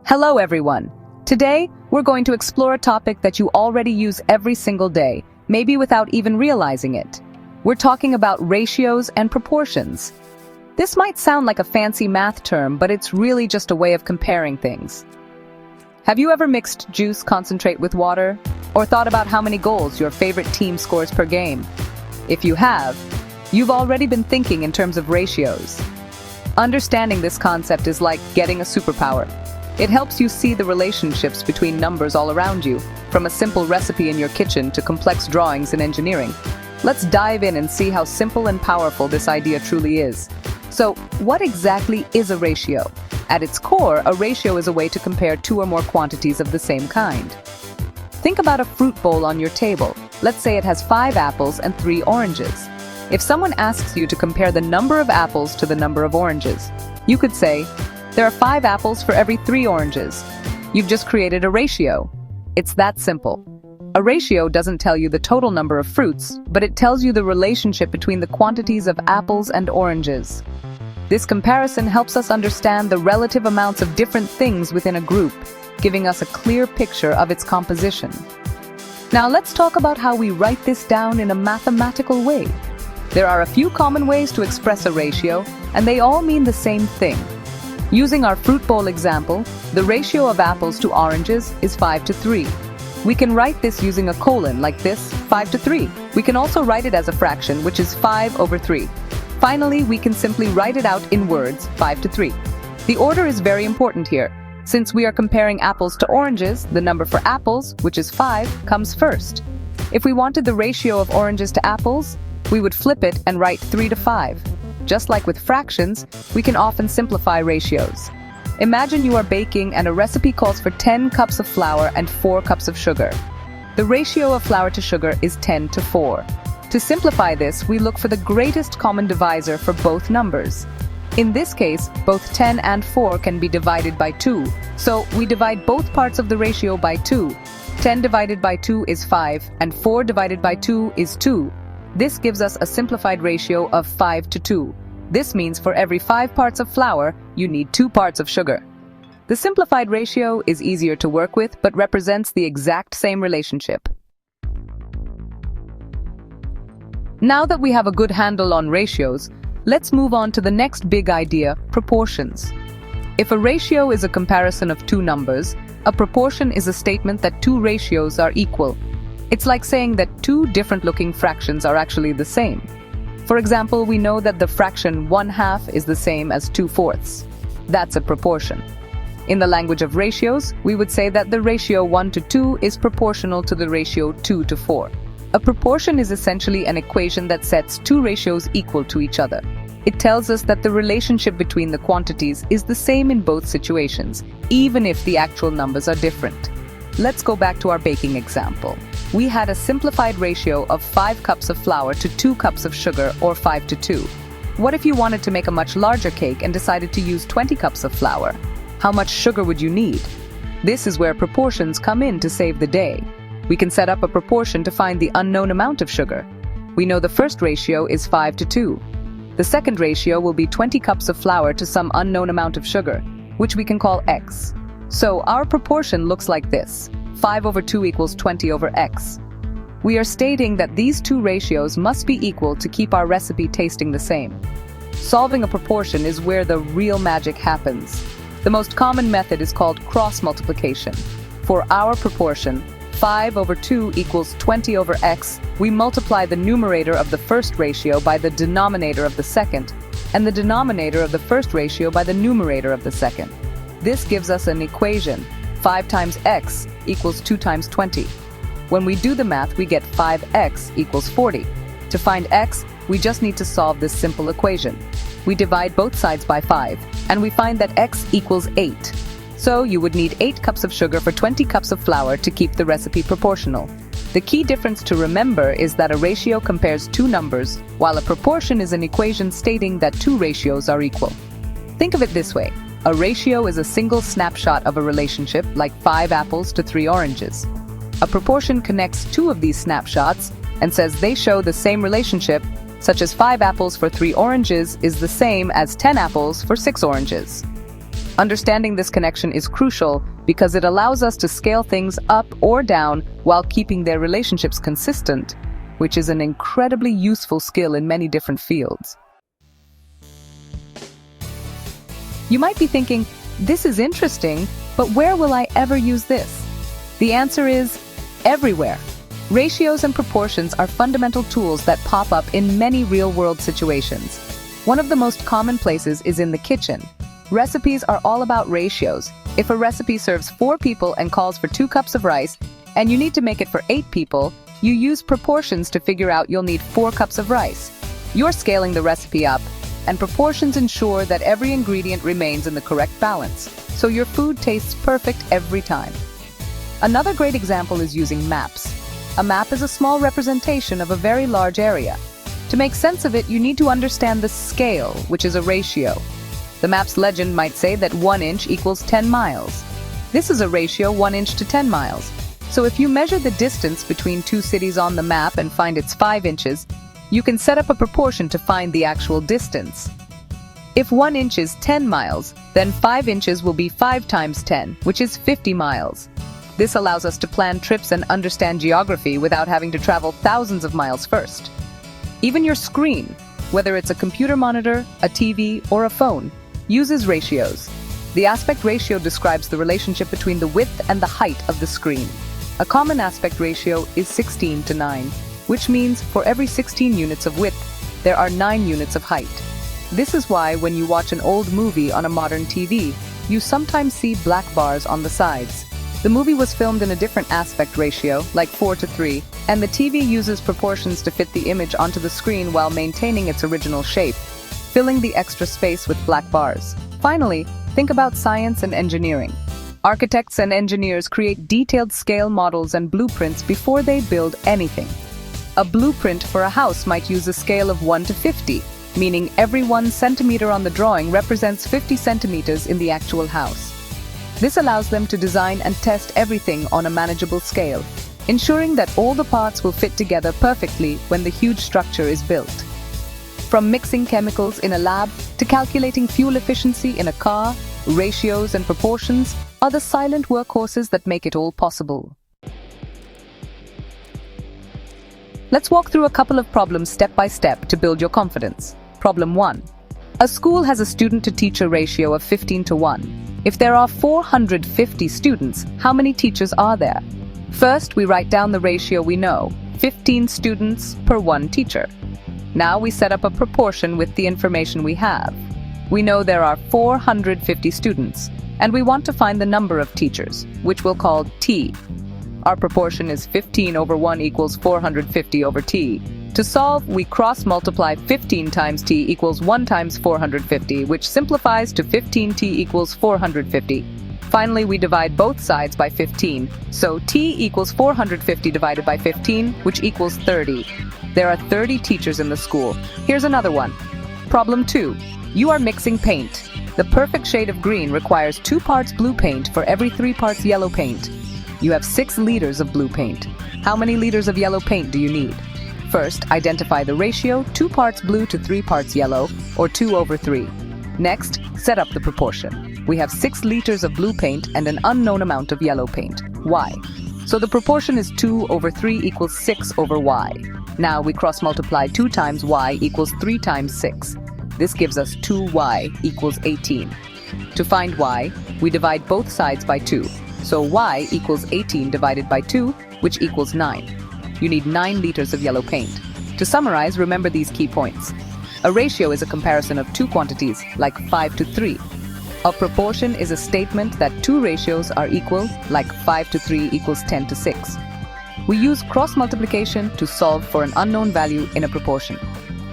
Hello everyone! Today, we're going to explore a topic that you already use every single day, maybe without even realizing it. We're talking about ratios and proportions. This might sound like a fancy math term, but it's really just a way of comparing things. Have you ever mixed juice concentrate with water? Or thought about how many goals your favorite team scores per game? If you have, you've already been thinking in terms of ratios. Understanding this concept is like getting a superpower. It helps you see the relationships between numbers all around you, from a simple recipe in your kitchen to complex drawings in engineering. Let's dive in and see how simple and powerful this idea truly is. So, what exactly is a ratio? At its core, a ratio is a way to compare two or more quantities of the same kind. Think about a fruit bowl on your table. Let's say it has 5 apples and 3 oranges. If someone asks you to compare the number of apples to the number of oranges, you could say, there are 5 apples for every 3 oranges. You've just created a ratio. It's that simple. A ratio doesn't tell you the total number of fruits, but it tells you the relationship between the quantities of apples and oranges. This comparison helps us understand the relative amounts of different things within a group, giving us a clear picture of its composition. Now let's talk about how we write this down in a mathematical way. There are a few common ways to express a ratio, and they all mean the same thing. Using our fruit bowl example, the ratio of apples to oranges is 5:3. We can write this using a colon like this, 5:3. We can also write it as a fraction, which is 5/3. Finally, we can simply write it out in words, 5:3. The order is very important here. Since we are comparing apples to oranges, the number for apples, which is 5, comes first. If we wanted the ratio of oranges to apples, we would flip it and write 3:5. Just like with fractions, we can often simplify ratios. Imagine you are baking and a recipe calls for 10 cups of flour and 4 cups of sugar. The ratio of flour to sugar is 10:4. To simplify this, we look for the greatest common divisor for both numbers. In this case, both 10 and 4 can be divided by 2, so we divide both parts of the ratio by 2. 10 divided by 2 is 5, and 4 divided by 2 is 2. This gives us a simplified ratio of 5:2. This means for every 5 parts of flour, you need 2 parts of sugar. The simplified ratio is easier to work with, but represents the exact same relationship. Now that we have a good handle on ratios, let's move on to the next big idea, proportions. If a ratio is a comparison of two numbers, a proportion is a statement that two ratios are equal. It's like saying that two different-looking fractions are actually the same. For example, we know that the fraction 1/2 is the same as 2/4. That's a proportion. In the language of ratios, we would say that the ratio 1:2 is proportional to the ratio 2:4. A proportion is essentially an equation that sets two ratios equal to each other. It tells us that the relationship between the quantities is the same in both situations, even if the actual numbers are different. Let's go back to our baking example. We had a simplified ratio of 5 cups of flour to 2 cups of sugar, or 5:2. What if you wanted to make a much larger cake and decided to use 20 cups of flour? How much sugar would you need? This is where proportions come in to save the day. We can set up a proportion to find the unknown amount of sugar. We know the first ratio is 5:2. The second ratio will be 20 cups of flour to some unknown amount of sugar, which we can call x. So our proportion looks like this. 5/2 equals 20/x. We are stating that these two ratios must be equal to keep our recipe tasting the same. Solving a proportion is where the real magic happens. The most common method is called cross multiplication. For our proportion, 5/2 equals 20/x, we multiply the numerator of the first ratio by the denominator of the second, and the denominator of the first ratio by the numerator of the second. This gives us an equation. 5 times x equals 2 times 20. When we do the math, we get 5x equals 40. To find x, we just need to solve this simple equation. We divide both sides by 5, and we find that x equals 8. So you would need 8 cups of sugar for 20 cups of flour to keep the recipe proportional. The key difference to remember is that a ratio compares two numbers, while a proportion is an equation stating that two ratios are equal. Think of it this way. A ratio is a single snapshot of a relationship, like 5 apples to 3 oranges. A proportion connects two of these snapshots and says they show the same relationship, such as 5 apples for 3 oranges is the same as 10 apples for 6 oranges. Understanding this connection is crucial because it allows us to scale things up or down while keeping their relationships consistent, which is an incredibly useful skill in many different fields. You might be thinking, this is interesting, but where will I ever use this? The answer is everywhere. Ratios and proportions are fundamental tools that pop up in many real-world situations. One of the most common places is in the kitchen. Recipes are all about ratios. If a recipe serves 4 people and calls for 2 cups of rice, and you need to make it for 8 people, you use proportions to figure out you'll need 4 cups of rice. You're scaling the recipe up, and proportions ensure that every ingredient remains in the correct balance, so your food tastes perfect every time. Another great example is using maps. A map is a small representation of a very large area. To make sense of it, you need to understand the scale, which is a ratio. The map's legend might say that 1 inch equals 10 miles. This is a ratio 1 inch to 10 miles. So if you measure the distance between 2 cities on the map and find it's 5 inches, you can set up a proportion to find the actual distance. If 1 inch is 10 miles, then 5 inches will be 5 times 10, which is 50 miles. This allows us to plan trips and understand geography without having to travel thousands of miles first. Even your screen, whether it's a computer monitor, a TV, or a phone, uses ratios. The aspect ratio describes the relationship between the width and the height of the screen. A common aspect ratio is 16 to 9, which means for every 16 units of width, there are 9 units of height. This is why when you watch an old movie on a modern TV, you sometimes see black bars on the sides. The movie was filmed in a different aspect ratio, like 4 to 3, and the TV uses proportions to fit the image onto the screen while maintaining its original shape, filling the extra space with black bars. Finally, think about science and engineering. Architects and engineers create detailed scale models and blueprints before they build anything. A blueprint for a house might use a scale of 1 to 50, meaning every 1 centimeter on the drawing represents 50 centimeters in the actual house. This allows them to design and test everything on a manageable scale, ensuring that all the parts will fit together perfectly when the huge structure is built. From mixing chemicals in a lab to calculating fuel efficiency in a car, ratios and proportions are the silent workhorses that make it all possible. Let's walk through a couple of problems step by step to build your confidence. Problem 1. A school has a student-to-teacher ratio of 15 to 1. If there are 450 students, how many teachers are there? First, we write down the ratio we know, 15 students per 1 teacher. Now we set up a proportion with the information we have. We know there are 450 students, and we want to find the number of teachers, which we'll call T. Our proportion is 15 over 1 equals 450 over T. To solve, we cross-multiply 15 times T equals 1 times 450, which simplifies to 15T equals 450. Finally, we divide both sides by 15, so T equals 450 divided by 15, which equals 30. There are 30 teachers in the school. Here's another one. Problem 2. You are mixing paint. The perfect shade of green requires 2 parts blue paint for every 3 parts yellow paint. You have 6 liters of blue paint. How many liters of yellow paint do you need? First, identify the ratio 2 parts blue to 3 parts yellow, or 2 over 3. Next, set up the proportion. We have 6 liters of blue paint and an unknown amount of yellow paint, y. So the proportion is 2 over 3 equals 6 over y. Now we cross-multiply 2 times y equals 3 times 6. This gives us 2y equals 18. To find y, we divide both sides by 2. So y equals 18 divided by 2, which equals 9. You need 9 liters of yellow paint. To summarize, remember these key points. A ratio is a comparison of 2 quantities, like 5 to 3. A proportion is a statement that 2 ratios are equal, like 5 to 3 equals 10 to 6. We use cross-multiplication to solve for an unknown value in a proportion.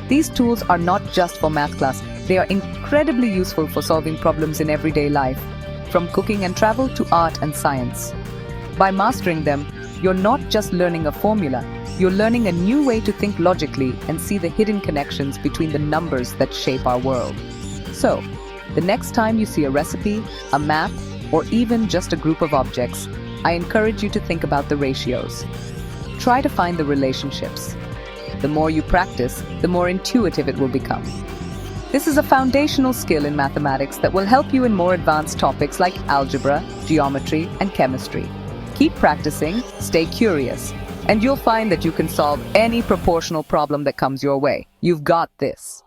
These tools are not just for math class, they are incredibly useful for solving problems in everyday life, from cooking and travel to art and science. By mastering them, you're not just learning a formula, you're learning a new way to think logically and see the hidden connections between the numbers that shape our world. So, the next time you see a recipe, a map, or even just a group of objects, I encourage you to think about the ratios. Try to find the relationships. The more you practice, the more intuitive it will become. This is a foundational skill in mathematics that will help you in more advanced topics like algebra, geometry, and chemistry. Keep practicing, stay curious, and you'll find that you can solve any proportional problem that comes your way. You've got this.